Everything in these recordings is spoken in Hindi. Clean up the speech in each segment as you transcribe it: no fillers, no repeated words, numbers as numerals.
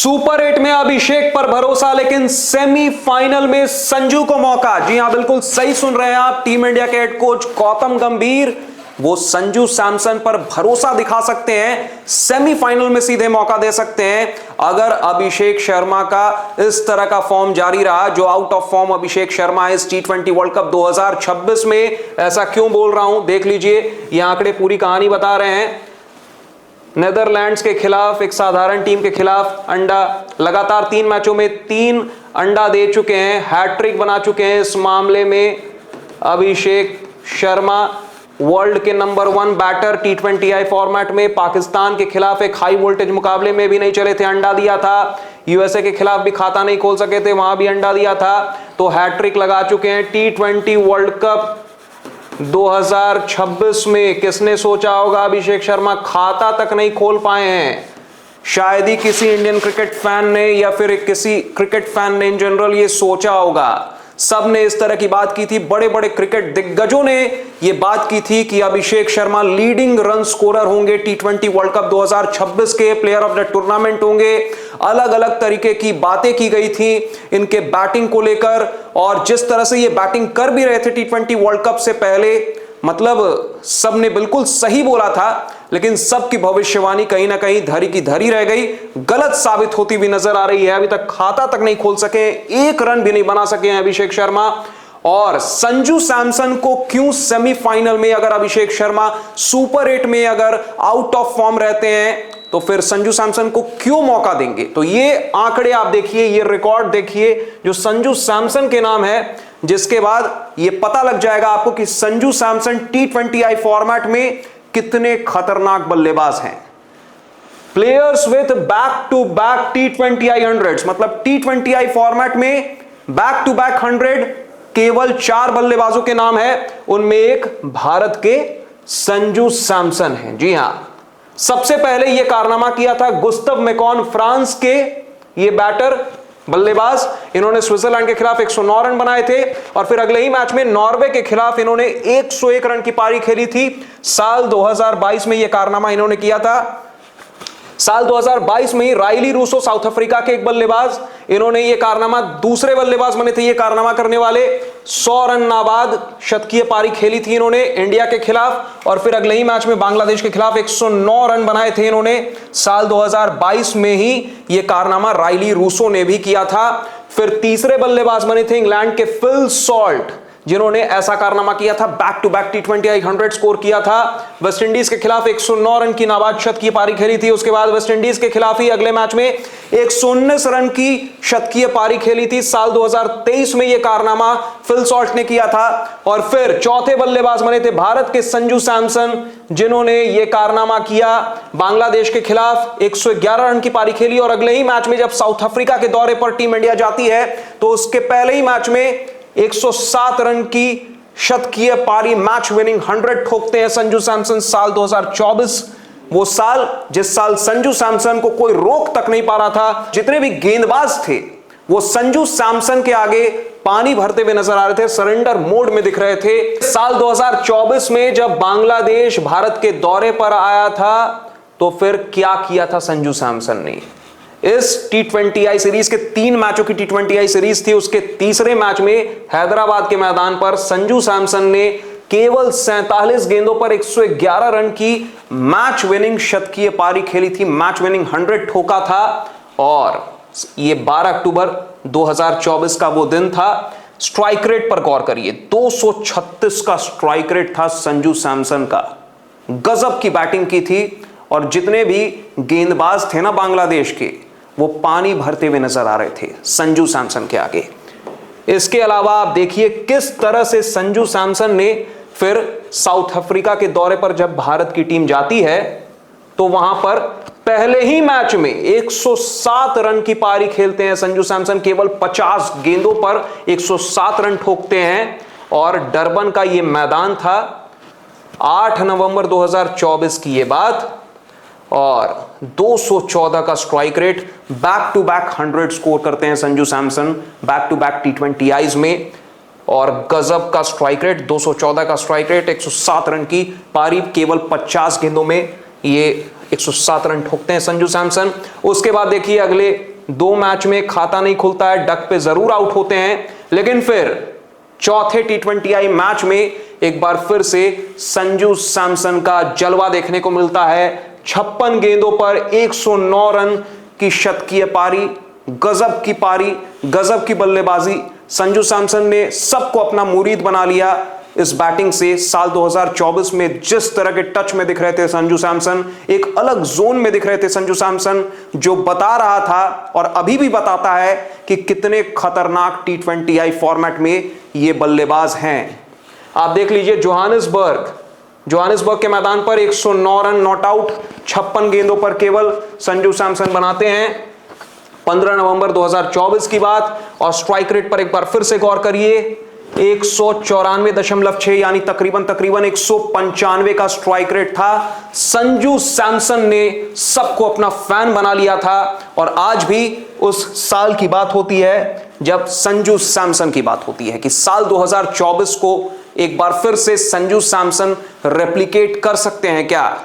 सुपर 8 में अभिषेक पर भरोसा, लेकिन सेमीफाइनल में संजू को मौका। जी हां, बिल्कुल सही सुन रहे हैं आप। टीम इंडिया के हेड कोच गौतम गंभीर वो संजू सैमसन पर भरोसा दिखा सकते हैं, सेमीफाइनल में सीधे मौका दे सकते हैं अगर अभिषेक शर्मा का इस तरह का फॉर्म जारी रहा जो out of form Abhishek Sharma इस T20 वर्ल्ड कप 2026 में। ऐसा क्यों बोल रहा हूं, देख लीजिए, ये आंकड़े पूरी कहानी बता रहे हैं। नेदरलैंड्स के खिलाफ, एक साधारण टीम के खिलाफ अंडा, लगातार 3 मैचों में 3 अंडा दे चुके हैं, हैट्रिक बना चुके हैं। इस मामले में अभिषेक शर्मा वर्ल्ड के नंबर 1 बैटर T20I फॉर्मेट में। पाकिस्तान के खिलाफ एक हाई वोल्टेज मुकाबले में भी नहीं चले थे, अंडा दिया था। यूएसए के खिलाफ भी खाता नहीं खोल सके थे, वहां भी अंडा दिया था। तो हैट्रिक लगा चुके हैं। T20 वर्ल्ड कप 2026 में किसने सोचा होगा अभिषेक शर्मा खाता तक नहीं खोल पाए हैं। शायद ही किसी इंडियन क्रिकेट फैन ने या फिर किसी क्रिकेट फैन ने इन जनरल ये सोचा होगा। सब ने इस तरह की बात की थी, बड़े बड़े क्रिकेट दिग्गजों ने ये बात की थी कि Abhishek Sharma leading run scorer होंगे, T20 वर्ल्ड कप 2026 के प्लेयर ऑफ द टूर्नामेंट होंगे। अलग अलग तरीके की बातें की गई थी इनके बैटिंग को लेकर, और जिस तरह से ये बैटिंग कर भी रहे थे T20 वर्ल्ड कप से पहले, मतलब सब ने बिल्कुल सही बोला था। लेकिन सबकी भविष्यवाणी कहीं ना कहीं धरी की धरी रह गई, गलत साबित होती भी नजर आ रही है। अभी तक खाता तक नहीं खोल सके, 1 रन भी नहीं बना सके हैं अभिषेक शर्मा। और संजू सैमसन को क्यों सेमीफाइनल में, अगर अभिषेक शर्मा सुपर 8 में अगर आउट ऑफ फॉर्म रहते हैं तो फिर संजू सैमसन को क्यों मौका देंगे। तो ये आंकड़े आप देखिए, ये रिकॉर्ड देखिए जो संजू सैमसन के नाम है, जिसके बाद ये पता लग जाएगा आपको कि संजू सैमसन T20I फॉर्मेट में कितने खतरनाक बल्लेबाज हैं। Players with back to back T20I 100s, मतलब T20I फॉर्मेट में बैक टू बैक 100 केवल 4 बल्लेबाजों के नाम है। उनमें एक भारत के संजू सैमसन हैं। जी हां, सबसे पहले यह कारनामा किया था गुस्तव मैकॉन, फ्रांस के ये बैटर बल्लेबाज। इन्होंने स्विट्जरलैंड के खिलाफ 109 रन बनाए थे और फिर अगले ही मैच में नॉर्वे के खिलाफ इन्होंने 101 रन की पारी खेली थी। साल 2022 में यह कारनामा इन्होंने किया था। साल 2022 में ही राइली रूसो, साउथ अफ्रीका के एक बल्लेबाज, इन्होंने यह कारनामा, दूसरे बल्लेबाज बने थे ये कारनामा करने वाले। 100 रन नाबाद शतकीय पारी खेली थी इन्होंने इंडिया के खिलाफ, और फिर अगले ही मैच में बांग्लादेश के खिलाफ 109 रन बनाए थे इन्होंने। साल 2022 में ही यह कारनामा राइली रूसो ने भी किया था। फिर तीसरे बल्लेबाज बने थे इंग्लैंड के फिल सॉल्ट, जिन्होंने ऐसा कारनामा किया था, back to back T20I 100 score किया था। वेस्ट इंडीज के खिलाफ 109 रन की नाबाद शतकीय पारी खेली थी। उसके बाद वेस्ट इंडीज के खिलाफ ही अगले मैच में 119 रन की शतकीय पारी खेली थी। साल 2023 में यह कारनामा फिल सॉल्ट ने किया था। और फिर चौथे बल्लेबाज बने थे भारत के संजू सैमसन, जिन्होंने यह कारनामा किया, बांग्लादेश के खिलाफ 111 रन की पारी खेली। और अगले ही मैच में जब साउथ अफ्रीका के दौरे पर टीम इंडिया जाती है तो उसके पहले ही मैच में 107 रन की शतकीय पारी, मैच विनिंग 100 ठोकते हैं संजू सैमसन। साल 2024 वो साल जिस साल संजू सैमसन को कोई रोक तक नहीं पा रहा था। जितने भी गेंदबाज थे वो संजू सैमसन के आगे पानी भरते हुए नजर आ रहे थे, सरेंडर मोड में दिख रहे थे। साल 2024 में जब बांग्लादेश भारत के दौरे पर आया था तो फिर क्या किया था संजू सैमसन ने। इस T20I सीरीज के 3 मैचों की T20I सीरीज थी, उसके तीसरे मैच में हैदराबाद के मैदान पर संजू सैमसन ने केवल 47 गेंदों पर 111 रन की मैच विनिंग शतकीय पारी खेली थी, मैच विनिंग 100 ठोका था। और ये 12 अक्टूबर 2024 का वो दिन था। स्ट्राइक रेट पर गौर करिए, 236 का स्ट्राइक रेट था संजू सैमसन का। गजब की बैटिंग की थी, और जितने भी गेंदबाज थे ना बांग्लादेश के, वो पानी भरते हुए नजर आ रहे थे संजू सैमसन के आगे। इसके अलावा आप देखिए किस तरह से संजू सैमसन ने फिर साउथ अफ्रीका के दौरे पर जब भारत की टीम जाती है तो वहां पर पहले ही मैच में 107 रन की पारी खेलते हैं संजू सैमसन। केवल 50 गेंदों पर 107 रन ठोकते हैं। और डरबन का ये मैदान था, 8 नवंबर 2024 की ये बात। और 214 का strike rate, back to back 100 score करते हैं Sanju Samson back to back T20Is में। और गजब का स्ट्राइक रेट, 214 का स्ट्राइक रेट, 107 रन की पारी, केवल 50 गेंदों में ये 107 रन ठोकते हैं संजू सैमसन। उसके बाद देखिए अगले 2 मैच में खाता नहीं खुलता है, डक पे जरूर आउट होते हैं, लेकिन फिर चौथे T20I मैच में एक बार फिर से संजू सैमसन का जलवा देखने को मिलता है। 56 गेंदों पर 109 रन की शतकीय पारी, गजब की पारी, गजब की बल्लेबाजी। संजू सैमसन ने सबको अपना मुरीद बना लिया इस बैटिंग से। साल 2024 में जिस तरह के टच में दिख रहे थे संजू सैमसन, एक अलग जोन में दिख रहे थे संजू सैमसन, जो बता रहा था और अभी भी बताता है कि कितने खतरनाक T20I फॉर्मेट में ये बल्लेबाज हैं। आप देख लीजिए जोहानिसबर्ग के मैदान पर 109 रन नॉट आउट 56 गेंदों पर केवल संजू सैमसन बनाते हैं। 15 नवंबर 2024 की बात, और स्ट्राइक रेट पर एक बार फिर से गौर करिए, 194.6 यानी तकरीबन 195 का स्ट्राइक रेट था। संजू सैमसन ने सबको अपना फैन बना लिया था, और आज भी उस साल की बात होती है जब संजू सैमसन की बात होती है कि साल 2024 को एक बार फिर से संजू सैमसन रेप्लिकेट कर सकते हैं क्या।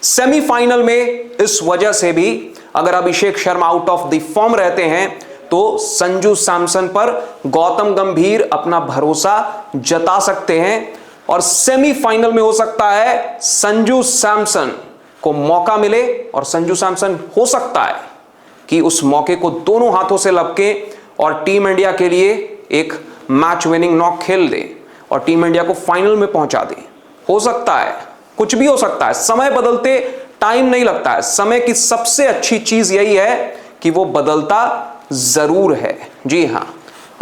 सेमीफाइनल में इस वजह से भी अगर Abhishek Sharma out of the form रहते हैं तो संजू सैमसन पर गौतम गंभीर अपना भरोसा जता सकते हैं, और सेमीफाइनल में हो सकता है संजू सैमसन को मौका मिले, और संजू सैमसन हो सकता है कि उस मौके को दोनों हाथों से लपके और टीम इंडिया के लिए एक मैच विनिंग नॉक खेल दे और टीम इंडिया को फाइनल में पहुंचा दे। हो सकता है, कुछ भी हो सकता है। समय बदलते टाइम नहीं लगता है। समय की सबसे अच्छी चीज यही है कि वो बदलता जरूर है। जी हां,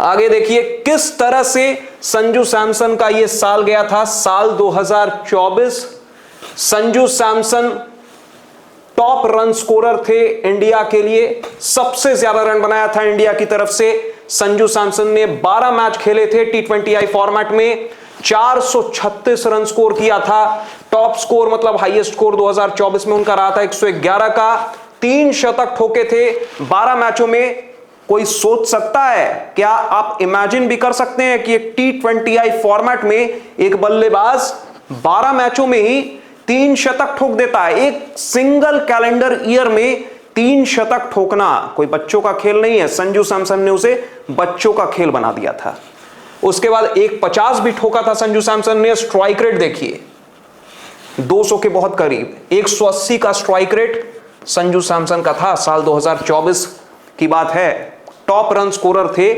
आगे देखिए किस तरह से संजू सैमसन का ये साल गया था। साल 2024 Sanju Samson top run scorer थे इंडिया के लिए, सबसे ज्यादा रन बनाया था इंडिया की तरफ से। संजू सैमसन ने 12 मैच खेले थे T20I फॉर्मेट में, 436 रन स्कोर किया था। टॉप स्कोर मतलब हाईएस्ट स्कोर 2024 में उनका रहा था 111 का। 3 शतक ठोके थे 12 मैचों में। कोई सोच सकता है, क्या आप इमेजिन भी कर सकते हैं कि एक T20I फॉर्मेट में एक बल्लेबाज 12 मैचों में ही 3 शतक ठोक देता है। एक सिंगल कैलेंडर ईयर में 3 शतक ठोकना कोई बच्चों का खेल नहीं है। संजू सैमसन ने उसे बच्चों का खेल बना दिया था। उसके बाद 150 भी ठोका था संजू सैमसन ने। स्ट्राइक रेट देखिए 200 के बहुत करीब, 180 का स्ट्राइक रेट संजू सैमसन का था। साल 2024 की बात है। टॉप रन स्कोरर थे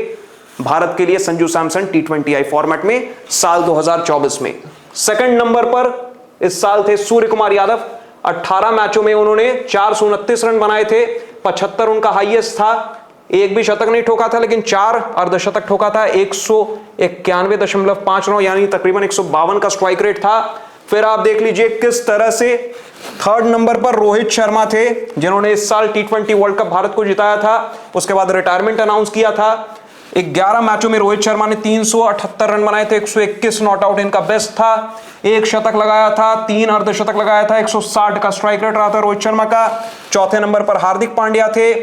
भारत के लिए संजू सैमसन T20I फॉर्मेट में साल 2024 में। सेकंड नंबर पर इस साल थे सूर्य कुमार यादव। 18 मैचों में उन्होंने 429 रन बनाए थे, 75 उनका हाईएस्ट था। एक भी शतक नहीं ठोका था, लेकिन 4 अर्धशतक ठोका था। 191.59 यानी तकरीबन 152 का स्ट्राइक रेट था। फिर आप देख लीजिए किस तरह से थर्ड नंबर पर रोहित शर्मा थे, जिन्होंने इस साल T20 वर्ल्ड कप भारत को जिताया था। उसके बाद रिटायरमेंट अनाउंस किया था। 11 मैचों में रोहित शर्मा ने 378 रन बनाए थे, 121 नॉट आउट इनका बेस्ट था। 1 शतक लगाया था, 3 अर्धशतक लगाया था, 160 का स्ट्राइक रेट रहा था रोहित शर्मा का। चौथे नंबर पर हार्दिक पांड्या थे,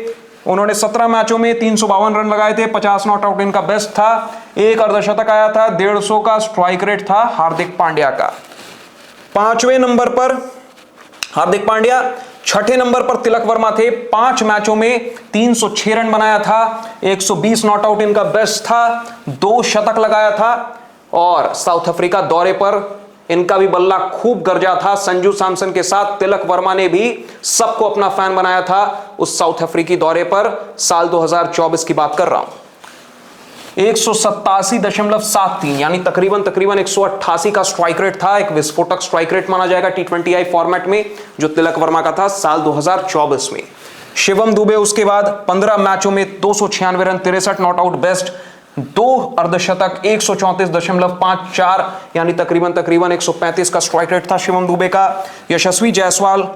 उन्होंने 17 मैचों में 352 रन लगाए थे, 50 नॉट आउट इनका बेस्ट था। 1 अर्धशतक आया था, 150 का स्ट्राइक रेट था हार्दिक पांड्या का। 5वें नंबर पर हार्दिक पांड्या, 6ठे नंबर पर तिलक वर्मा थे। 5 मैचों में 306 रन बनाया था, 120 नॉट आउट इनका बेस्ट था, 2 शतक लगाया था। और साउथ अफ्रीका दौरे पर इनका भी बल्ला खूब गरजा था। संजू सैमसन के साथ तिलक वर्मा ने भी सबको अपना फैन बनाया था उस साउथ अफ्रीकी दौरे पर। साल 2024 की बात कर रहा हूं। 187.73 यानी तकरीबन 188 का स्ट्राइक रेट था। एक विस्फोटक स्ट्राइक रेट माना जाएगा T20I फॉर्मेट में, जो तिलक वर्मा का था साल 2024 में। शिवम दुबे उसके बाद 15 मैचों में 296 रन, 63 नॉट आउट बेस्ट, 2 अर्धशतक, 134.54 यानी तकरीबन 135 का स्ट्राइक रेट था शिवम दुबे का। यशस्वी जायसवाल,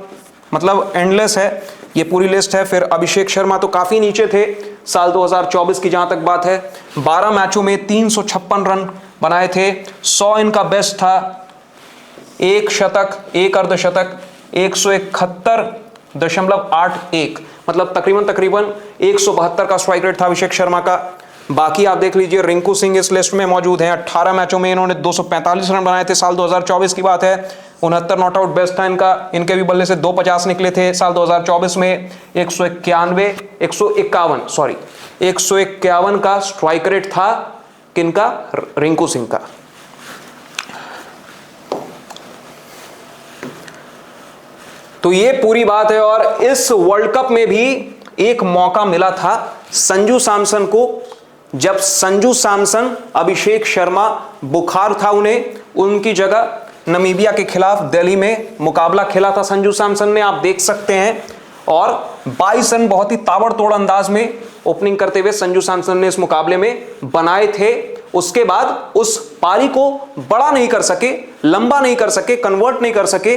मतलब एंडलेस है ये पूरी लिस्ट है। फिर अभिषेक शर्मा तो काफी नीचे थे साल 2024 की जहां तक बात है। 12 मैचों में 356 रन बनाए थे, 100 इनका बेस्ट था। 1 शतक, 1 अर्धशतक, 171.81 मतलब तकरीबन 172 का स्ट्राइक रेट था अभिषेक शर्मा का। बाकी आप देख लीजिए रिंकू सिंह इस लिस्ट में मौजूद हैं। 18 मैचों में इन्होंने 245 रन बनाए थे, साल 2024 की बात है। 69 नॉट आउट बेस्ट था इनका। इनके भी बल्ले से 250 निकले थे साल 2024 में। 151 का स्ट्राइक रेट था किनका? रिंकू सिंह का। तो ये पूरी बात है। और इस वर्ल्ड कप में भी एक मौका मिला था संजू सैमसन को, जब संजू सैमसन, अभिषेक शर्मा बुखार था उन्हें, उनकी जगह नामीबिया के खिलाफ दिल्ली में मुकाबला खेला था संजू सैमसन ने, आप देख सकते हैं। और 22 रन बहुत ही ताबड़तोड़ अंदाज में ओपनिंग करते हुए संजू सैमसन ने इस मुकाबले में बनाए थे। उसके बाद उस पारी को बड़ा नहीं कर सके, लंबा नहीं कर सके, कन्वर्ट नहीं कर सके,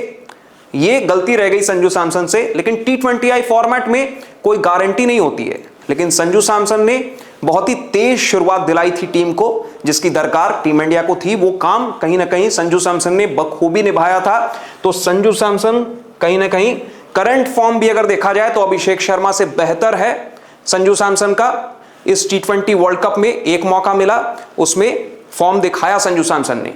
ये गलती रह गई संजू सैमसन से। लेकिन T20I फॉर्मेट में कोई गारंटी नहीं होती है, लेकिन संजू सैमसन ने बहुत ही तेज शुरुआत दिलाई थी टीम को, जिसकी दरकार टीम इंडिया को थी। वो काम कहीं ना कहीं संजू सैमसन ने बखूबी निभाया था। तो संजू सैमसन कहीं ना कहीं करंट फॉर्म भी अगर देखा जाए तो अभिषेक शर्मा से बेहतर है संजू सैमसन का। इस T20 वर्ल्ड कप में एक मौका मिला, उसमें फॉर्म दिखाया संजू सैमसन ने,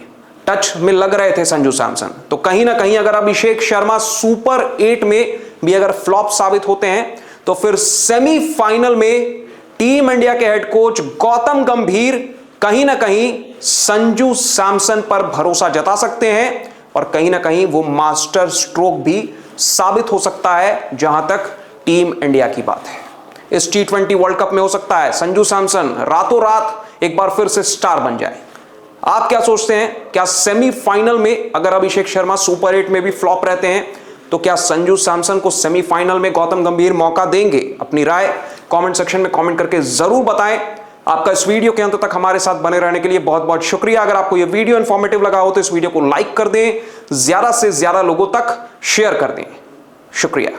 टच में लग रहे थे संजू सैमसन। तो कहीं ना कहीं अगर अभिषेक शर्मा सुपर 8 में भी अगर फ्लॉप साबित होते हैं तो फिर सेमीफाइनल में टीम इंडिया के हेड कोच गौतम गंभीर कहीं ना कहीं संजू सैमसन पर भरोसा जता सकते हैं, और कहीं ना कहीं वो मास्टर स्ट्रोक भी साबित हो सकता है जहां तक टीम इंडिया की बात है। इस T20 वर्ल्ड कप में हो सकता है संजू सैमसन रातों रात एक बार फिर से स्टार बन जाए। आप क्या सोचते हैं? क्या सेमीफाइनल में अगर अभिषेक शर्मा सुपर 8 में भी फ्लॉप रहते हैं तो क्या संजू सैमसन को सेमीफाइनल में गौतम गंभीर मौका देंगे? अपनी राय कमेंट सेक्शन में कमेंट करके जरूर बताएं। आपका इस वीडियो के अंत तक हमारे साथ बने रहने के लिए बहुत बहुत शुक्रिया। अगर आपको यह वीडियो इंफॉर्मेटिव लगा हो तो इस वीडियो को लाइक कर दें, ज्यादा से ज्यादा लोगों तक शेयर कर दें। शुक्रिया।